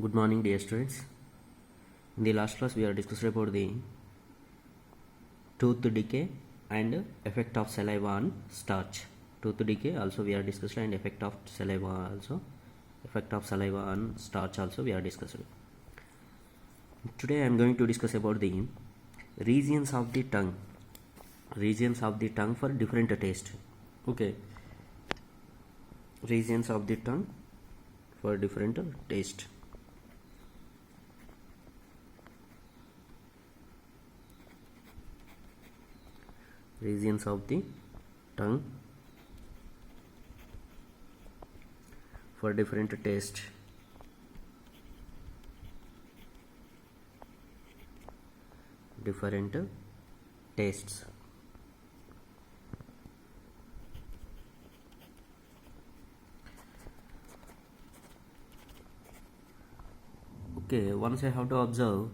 Good morning, dear students. In the last class, we are discussing about the tooth decay and effect of saliva on starch. Tooth decay also we are discussing, and effect of saliva also. Effect of saliva on starch also we are discussing. Today, I am going to discuss about the regions of the tongue. Regions of the tongue for different taste. Okay. Regions of the tongue for different taste. Regions of the tongue for different taste. Different tastes. Okay, once I have to observe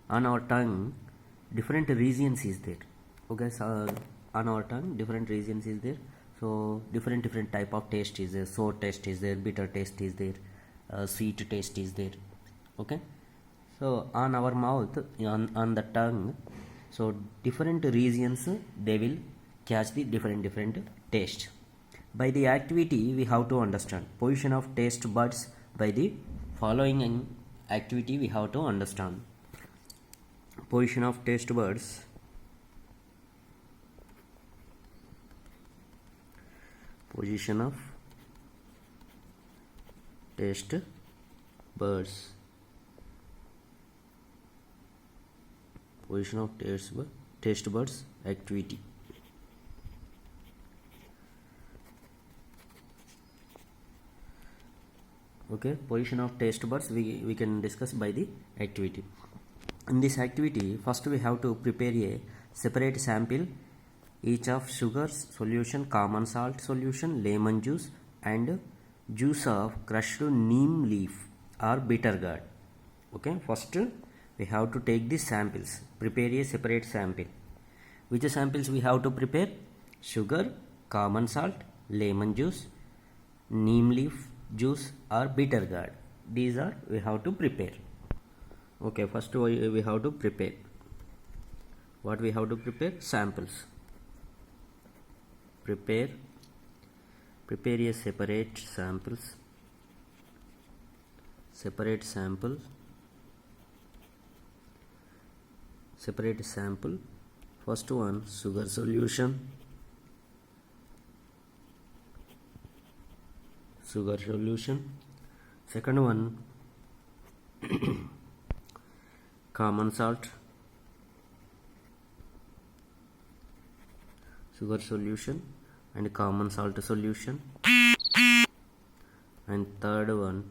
on our tongue different regions is there. Okay, so on our tongue different regions is there. So different type of taste is there. Sour taste is there, bitter taste is there, sweet taste is there. Okay, so on our mouth, on the tongue, so different regions they will catch the different taste. By the activity we have to understand position of taste buds. By the following activity we have to understand position of taste buds. Position of taste buds. Position of taste buds activity. Okay, position of taste buds we can discuss by the activity. In this activity, first we have to prepare a separate sample each of sugar solution, common salt solution, lemon juice and juice of crushed neem leaf or bitter gourd. Okay, first we have to take these samples, prepare a separate sample. Which samples we have to prepare? Sugar, common salt, lemon juice, neem leaf juice or bitter gourd. These are we have to prepare. Okay, first we have to prepare. What we have to prepare? Samples. Prepare a separate samples. Separate sample. First one, sugar solution. Second one, common salt, sugar solution and common salt solution. And third one,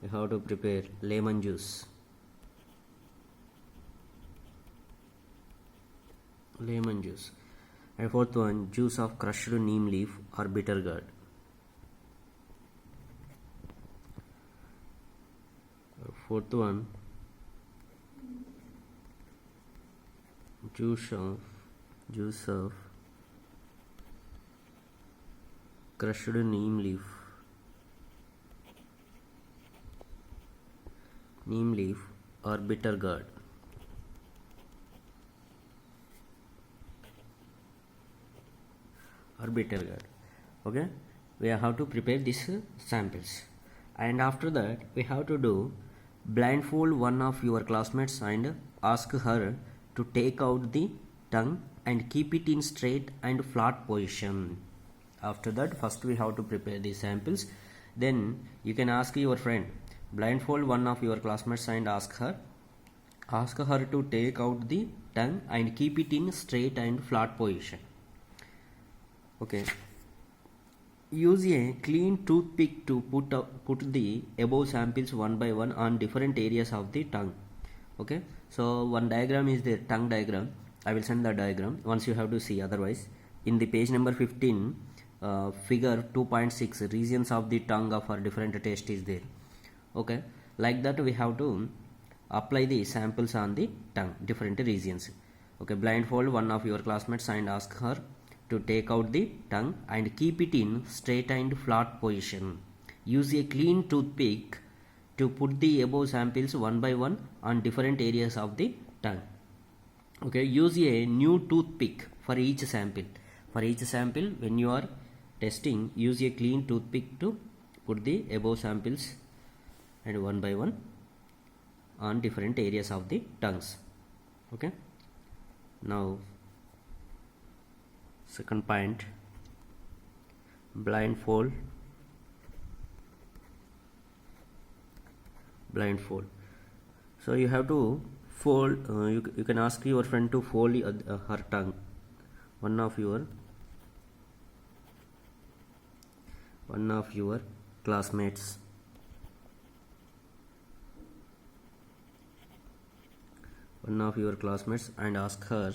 we have to prepare lemon juice. And fourth one, juice of crushed neem leaf or bitter gourd. Fourth one, juice of crushed neem leaf or bitter gourd. Okay, we have to prepare these samples, and after that we have to do blindfold one of your classmates and ask her to take out the tongue and keep it in straight and flat position. After that, first we have to prepare the samples, then you can ask your friend, blindfold one of your classmates and ask her to take out the tongue and keep it in straight and flat position. Okay, use a clean toothpick to put the above samples one by one on different areas of the tongue. Okay, so one diagram is the tongue diagram. I will send the diagram once you have to see, otherwise in the page number 15, figure 2.6, regions of the tongue for different taste is there. Okay, like that we have to apply the samples on the tongue, different regions. Okay, blindfold one of your classmates and ask her to take out the tongue and keep it in straight and flat position. Use a clean toothpick to put the above samples one by one on different areas of the tongue. Okay, use a new toothpick for each sample. For each sample, when you are testing, use a clean toothpick to put the above samples and one by one on different areas of the tongues. Okay, now second point, blindfold. So you have to fold, you can ask your friend to fold her tongue. One of your classmates. And ask her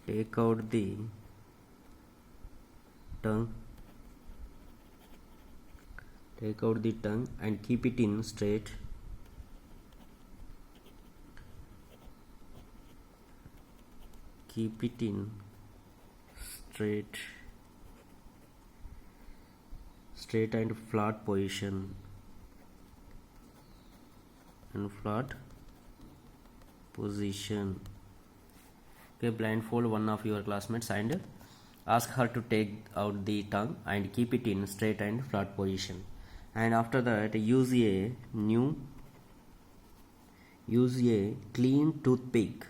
take out the tongue and keep it in straight. Straight and flat position. Okay, blindfold one of your classmates and ask her to take out the tongue and keep it in straight and flat position. And after that, use a clean toothpick.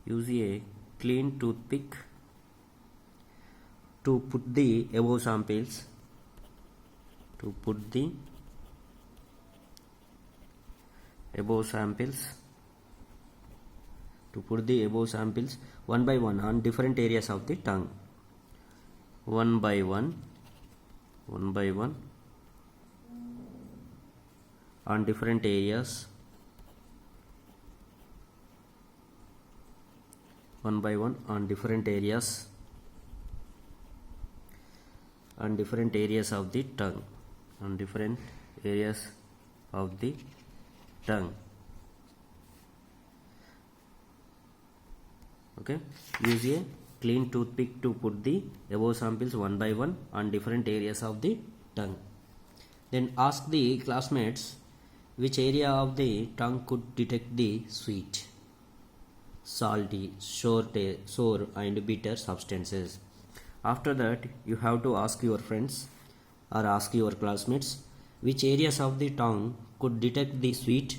Use a clean toothpick to put the above samples one by one on different areas of the tongue. One by one on different areas. On different areas of the tongue. Okay, use a clean toothpick to put the above samples one by one on different areas of the tongue. Then ask the classmates which area of the tongue could detect the sweet, salty, sour and bitter substances. After that, you have to ask your friends or ask your classmates which areas of the tongue could detect the sweet,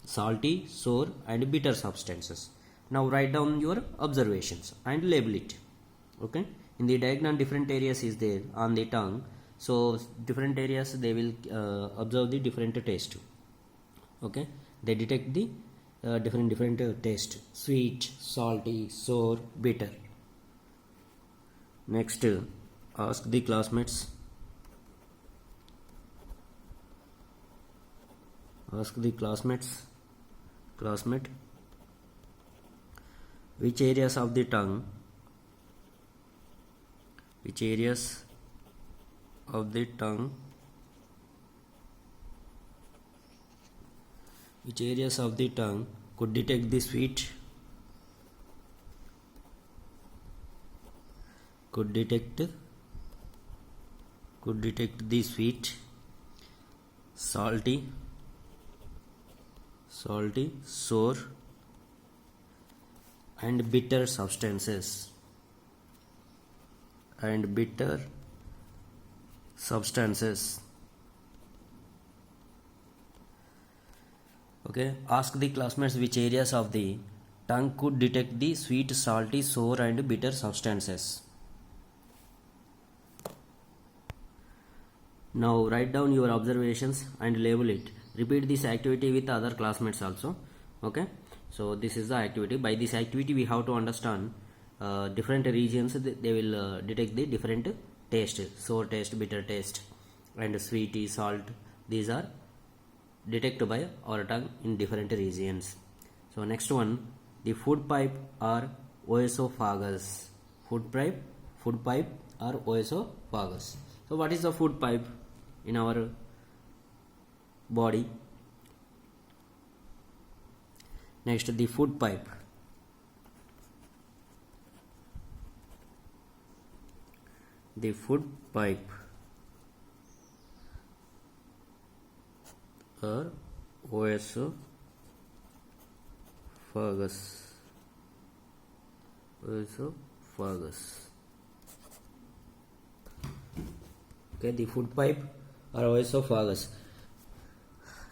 salty, sour and bitter substances. Now write down your observations and label it. Okay, in the diagram different areas is there on the tongue, so different areas they will observe the different taste. Okay, they detect the different taste: sweet, salty, sour, bitter. Next, ask the classmate which areas of the tongue could detect the sweet, salty, sour and bitter substances. Okay, ask the classmates which areas of the tongue could detect the sweet, salty, sour and bitter substances. Now write down your observations and label it. Repeat this activity with other classmates also. Okay, so this is the activity. By this activity we have to understand different regions, they will detect the different taste: sour taste, bitter taste and sweet, salt. These are detected by our tongue in different regions. So next one, the food pipe or oesophagus. Food pipe or oesophagus. So what is the food pipe? in our body. Next, the food pipe. The food pipe or oesophagus. Okay, the food pipe or oesophagus.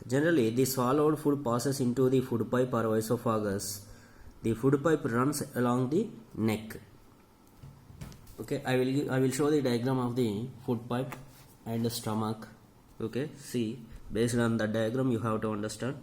Generally, the swallowed food passes into the food pipe or oesophagus. The food pipe runs along the neck. Okay, I will show the diagram of the food pipe and the stomach. Okay, see, based on the diagram you have to understand.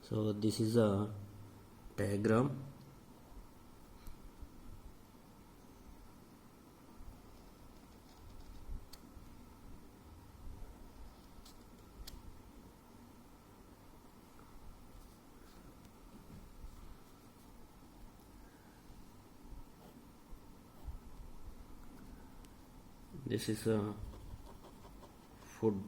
So this is a diagram. This is a food.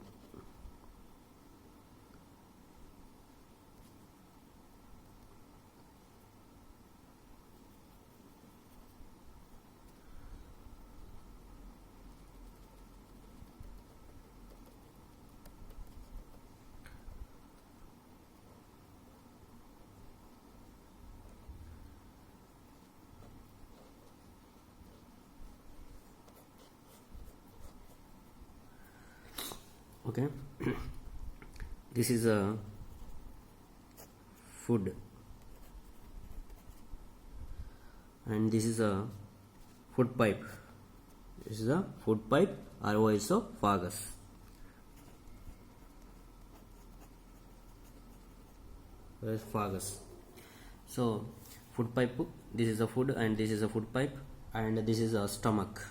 Okay, this is a food and this is a food pipe. This is a food pipe or oesophagus. So food pipe, this is a food and this is a food pipe, and this is a stomach.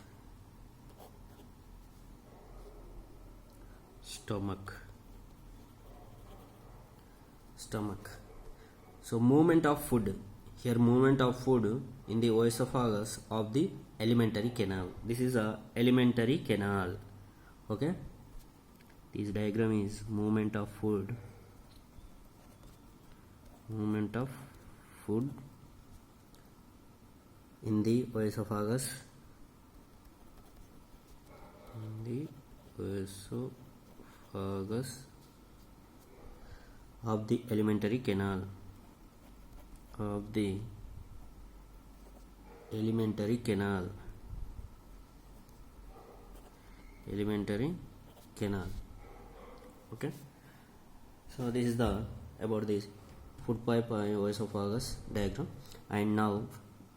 So movement of food, here movement of food in the oesophagus of the alimentary canal. This is a alimentary canal. Okay, this diagram is movement of food in the oesophagus, of the alimentary canal, alimentary canal. Okay, so this is the about this food pipe and oesophagus diagram. And now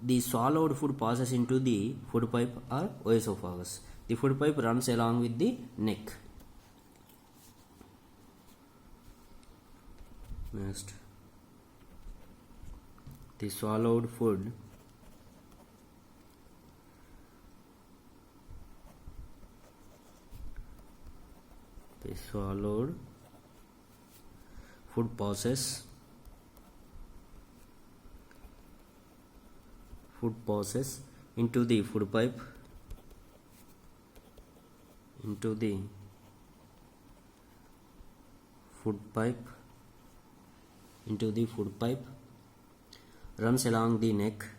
the swallowed food passes into the food pipe or oesophagus. The food pipe runs along with the neck. Next, the swallowed food passes into the food pipe, runs along the neck,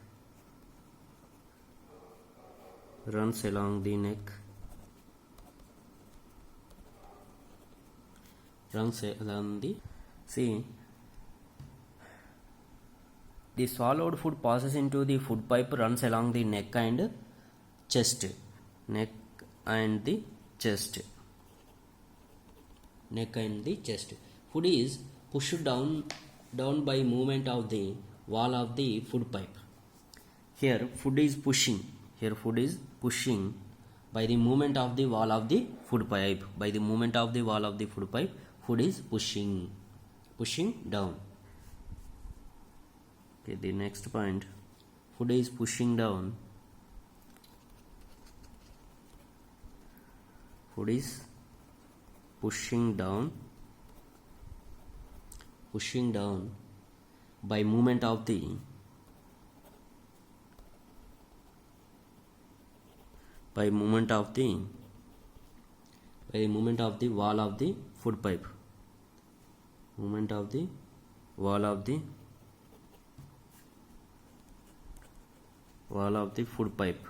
see, the swallowed food passes into the food pipe, runs along the neck and chest. Food is pushed down by movement of the wall of the food pipe. Here food is pushing. Here food is pushing by the movement of the wall of the food pipe. By the movement of the wall of the food pipe, food is pushing down. Okay, the next point, food is pushing down. Food is pushing down by movement of the wall of the food pipe. Movement of the wall of the food pipe.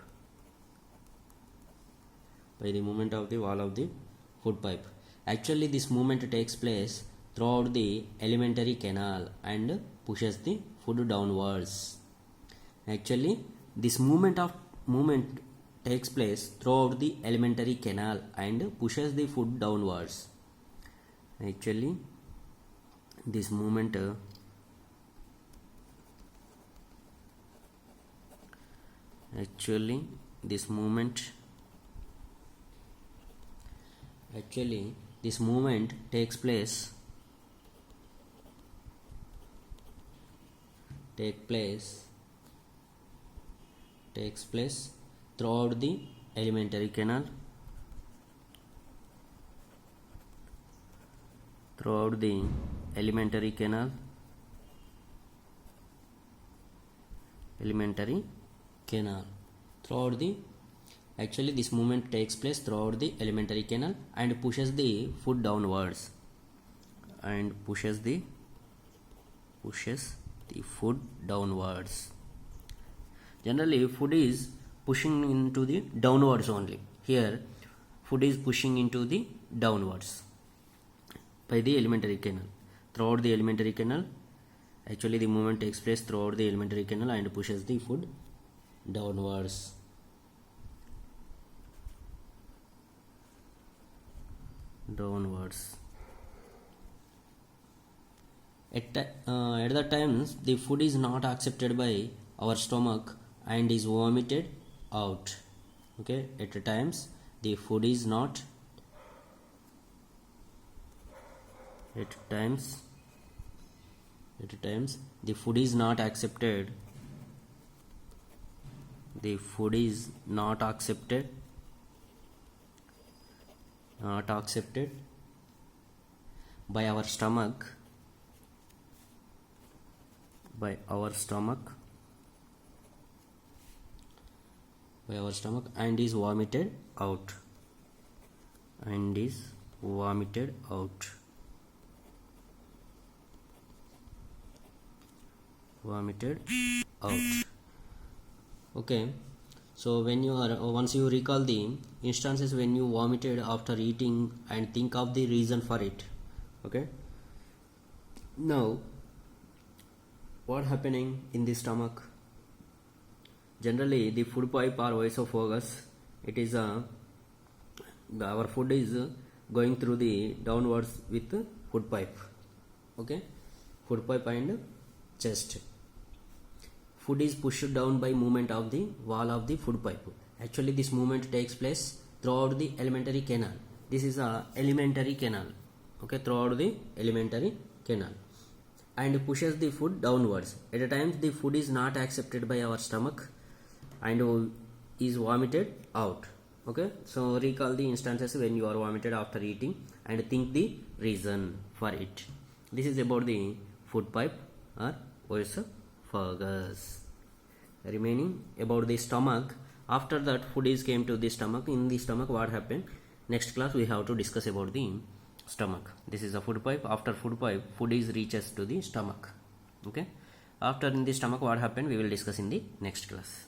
By the movement of the wall of the food pipe. Actually, this movement takes place throughout the alimentary canal and pushes the food downwards. Actually, this movement takes place throughout the alimentary canal and pushes the food downwards. Actually, this movement takes place throughout the alimentary canal throughout the alimentary canal actually this movement takes place throughout the alimentary canal and pushes the food downwards Generally food is pushing into the downwards only. Here food is pushing into the downwards by the alimentary canal. Throughout the alimentary canal, actually the movement takes place throughout the alimentary canal and pushes the food downwards. At the times the food is not accepted by our stomach and is vomited out. Okay, at times the food is not the food is not accepted by our stomach and is vomited out. Okay, so when you are once you recall the instances when you vomited after eating and think of the reason for it. Okay, now what happening in the stomach? Generally the food pipe or esophagus, it is our food is going through the downwards with food pipe. Okay, food pipe and chest. Food is pushed down by movement of the wall of the food pipe. Actually this movement takes place throughout the alimentary canal. This is a alimentary canal. Okay, throughout the alimentary canal and pushes the food downwards. At times the food is not accepted by our stomach and is vomited out. Okay, so recall the instances when you are vomited after eating and think the reason for it. This is about the food pipe or esophagus. Remaining about the stomach. After that food is came to the stomach. In the stomach what happened? Next class we have to discuss about the stomach. This is a food pipe. After food pipe, food is reaches to the stomach. Okay, after in the stomach what happened we will discuss in the next class.